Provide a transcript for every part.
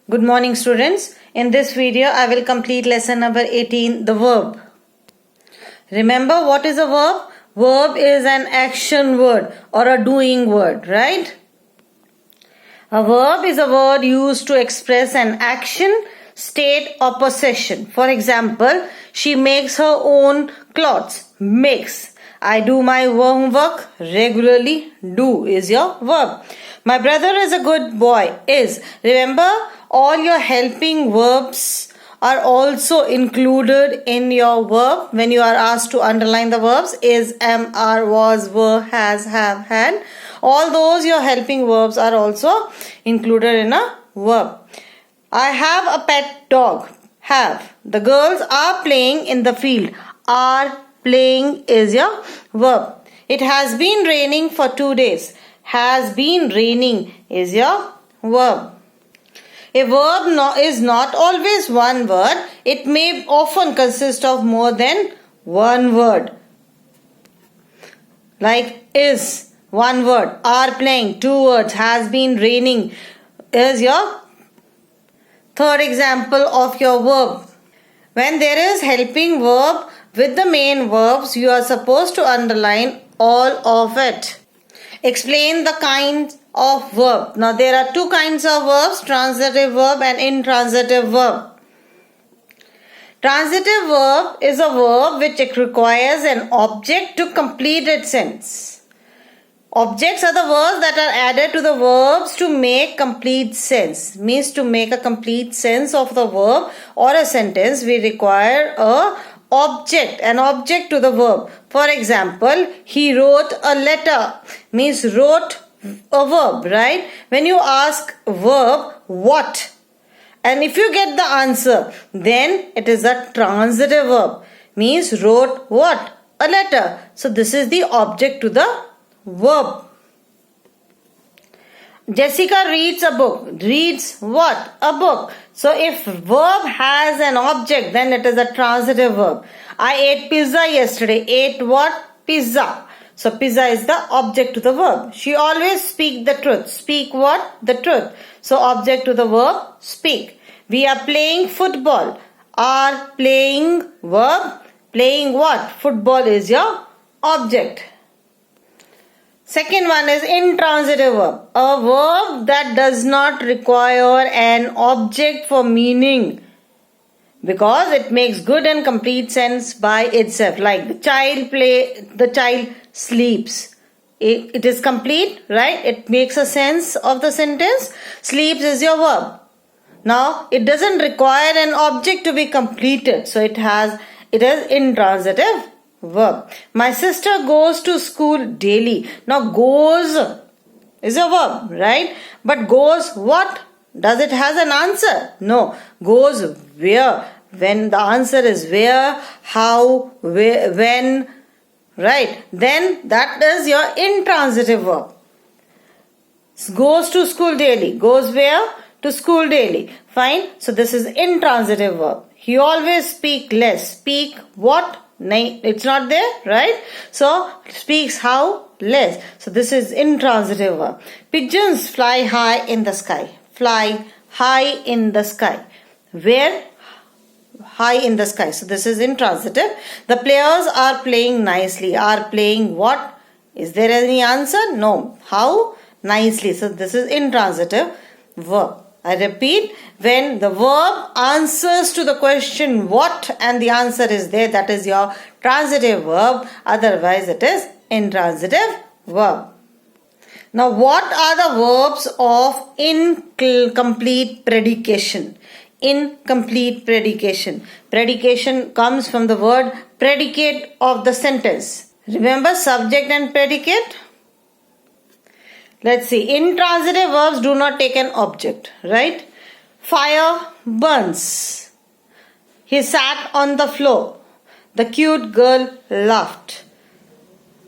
Good morning, students. In this video, I will complete lesson number 18, the verb. Remember what is a verb? Verb is an action word or a doing word, right? A verb is a word used to express an action, state or possession. For example, she makes her own clothes. Makes. I do my homework regularly. Do is your verb. My brother is a good boy. Is. Remember, all your helping verbs are also included in your verb when you are asked to underline the verbs. Is, am, are, was, were, has, have, had. All those your helping verbs are also included in a verb. I have a pet dog. Have. The girls are playing in the field. Are playing is your verb. It has been raining for 2 days. Has been raining is your verb. A verb is not always one word. It may often consist of more than one word. Like is, one word. Are playing, 2 words. Has been raining is your third example of your verb. When there is helping verb with the main verbs, you are supposed to underline all of it. Explain the kinds of verb. Now there are 2 kinds of verbs, transitive verb and intransitive verb. Transitive verb is a verb which requires an object to complete its sense. Objects are the words that are added to the verbs to make complete sense. Means to make a complete sense of the verb or a sentence, we require an object to the verb. For example, he wrote a letter. Means wrote a verb, right? When you ask verb, what? And if you get the answer, then it is a transitive verb. Means wrote what? A letter. So this is the object to the verb. Jessica reads a book. Reads what? A book. So if verb has an object, then it is a transitive verb. I ate pizza yesterday. Ate what? Pizza. So pizza is the object to the verb. She always speak the truth. Speak what? The truth. So object to the verb, speak. We are playing football. Are playing verb. Playing what? Football is your object. Second one is intransitive verb. A verb that does not require an object for meaning because it makes good and complete sense by itself. Like the child sleeps. It is complete, right? It makes a sense of the sentence. Sleeps is your verb. Now, it doesn't require an object to be completed. So it is intransitive verb. My sister goes to school daily. Now goes is a verb, right? But goes what? Does it has an answer? No. Goes where? When the answer is where, how, where, when, right? Then that is your intransitive verb. Goes to school daily. Goes where? To school daily. Fine. So this is intransitive verb. He always speak less. Speak what? It's not there, right? So speaks how? Less. So this is intransitive verb. Pigeons fly high in the sky. Fly high in the sky. Where? High in the sky. So this is intransitive. The players are playing nicely. Are playing what? Is there any answer? No. How? Nicely. So this is intransitive verb. I repeat, when the verb answers to the question what and the answer is there, that is your transitive verb. Otherwise, it is intransitive verb. Now, what are the verbs of incomplete predication? Incomplete predication. Predication comes from the word predicate of the sentence. Remember subject and predicate? Let's see. Intransitive verbs do not take an object, right? Fire burns. He sat on the floor. The cute girl laughed.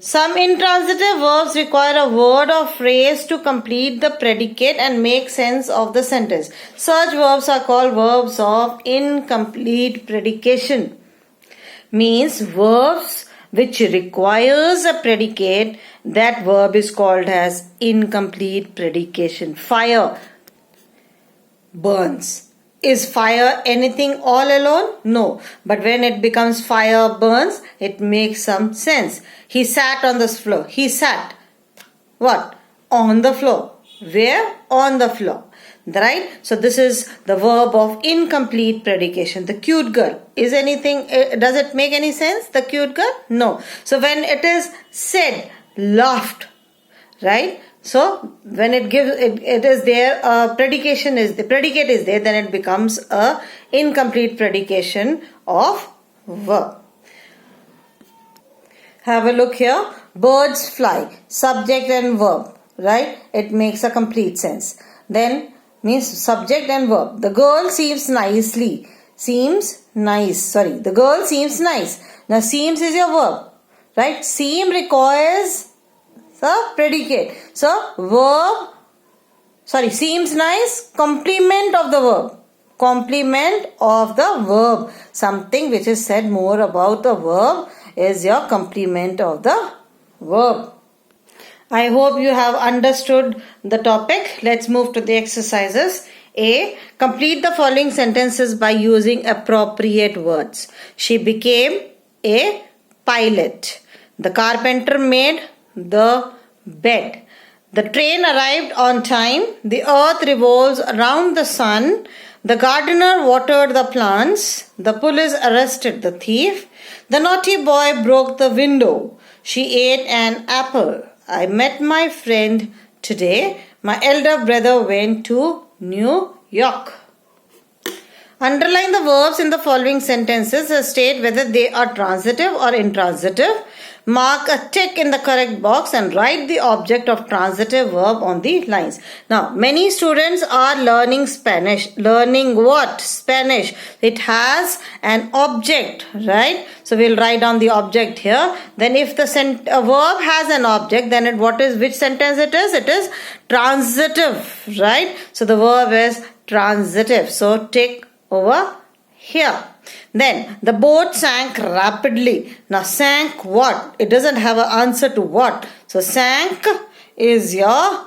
Some intransitive verbs require a word or phrase to complete the predicate and make sense of the sentence. Such verbs are called verbs of incomplete predication. Means verbs which requires a predicate, that verb is called as incomplete predication. Fire. burns. Is fire anything all alone? No. But when it becomes fire burns, it makes some sense. He sat on this floor. He sat. What? On the floor. Where? On the floor. Right? So this is the verb of incomplete predication. The cute girl. Is anything, does it make any sense? The cute girl? No. So when it is said, laughed, right? So when it gives, it is there, predication is, the predicate is there, then it becomes a incomplete predication of verb. Have a look here. Birds fly. Subject and verb, right? It makes a complete sense. Then means subject and verb. The girl seems nicely. Seems nice. Sorry. The girl seems nice. Now seems is your verb, right? Seem requires the predicate. So verb, seems nice, complement of the verb. Complement of the verb. Something which is said more about the verb is your complement of the verb. I hope you have understood the topic. Let's move to the exercises. A. Complete the following sentences by using appropriate words. She became a pilot. The carpenter made the bed. The train arrived on time. The earth revolves around the sun. The gardener watered the plants. The police arrested the thief. The naughty boy broke the window. She ate an apple. I met my friend today. My elder brother went to New York. Underline the verbs in the following sentences and state whether they are transitive or intransitive. Mark a tick in the correct box and write the object of transitive verb on the lines. Now, many students are learning Spanish. Learning what? Spanish. It has an object, right? So, we'll write down the object here. Then, if the verb has an object, then which sentence it is? It is transitive, right? So, the verb is transitive. So, tick over here. Then the boat sank rapidly. Now sank what? It doesn't have an answer to what. So sank is your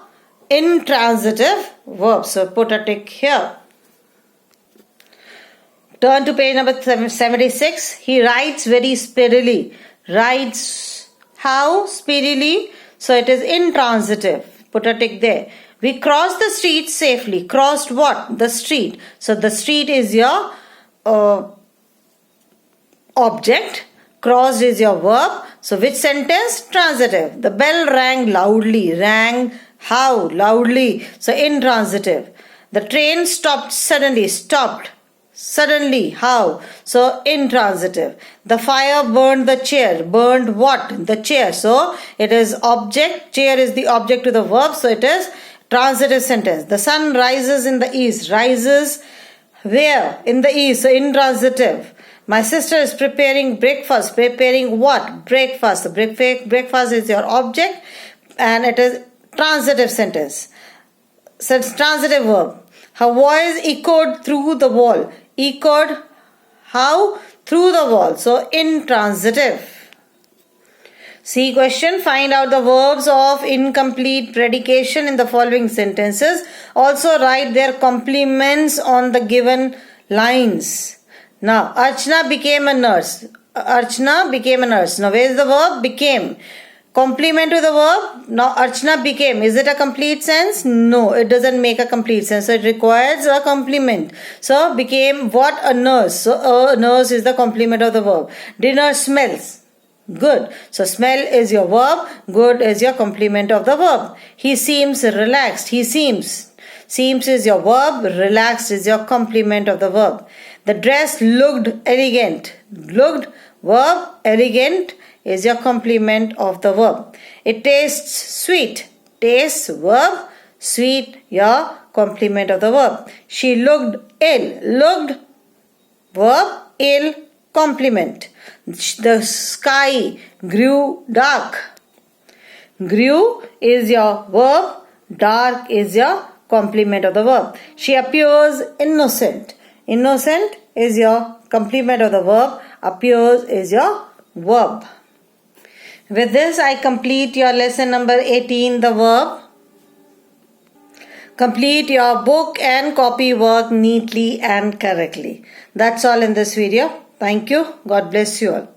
intransitive verb. So put a tick here. Turn to page number 76. He writes very speedily. Writes how speedily? So it is intransitive. Put a tick there. We crossed the street safely. Crossed what? The street. So the street is your object. Crossed is your verb. So which sentence? Transitive. The bell rang loudly. Rang how? Loudly. So intransitive. The train stopped suddenly. Stopped suddenly. How? So intransitive. The fire burned the chair. Burned what? The chair. So it is object. Chair is the object to the verb. So it is transitive sentence. The sun rises in the east. Rises where? In the east. So intransitive. My sister is preparing breakfast. Preparing what? Breakfast. The breakfast is your object and it is transitive sentence. So it's transitive verb. Her voice echoed through the wall. Echoed how? Through the wall. So intransitive. C question. Find out the verbs of incomplete predication in the following sentences. Also write their complements on the given lines. Now, Archana became a nurse. Archana became a nurse. Now, where is the verb? Became. Complement to the verb. Now, Archana became. Is it a complete sense? No, it doesn't make a complete sense. So, it requires a complement. So, became what? A nurse. So, a nurse is the complement of the verb. Dinner smells good. So, smell is your verb. Good is your complement of the verb. He seems relaxed. He seems. Seems is your verb. Relaxed is your complement of the verb. The dress looked elegant. Looked, verb, elegant is your complement of the verb. It tastes sweet. Tastes, verb, sweet, your complement of the verb. She looked ill. Looked, verb, ill, complement. The sky grew dark. Grew is your verb. Dark is your complement of the verb. She appears innocent. Innocent is your complement of the verb. Appears is your verb. With this, I complete your lesson number 18, the verb. complete your book and copy work neatly and correctly. That's all in this video. Thank you. God bless you all.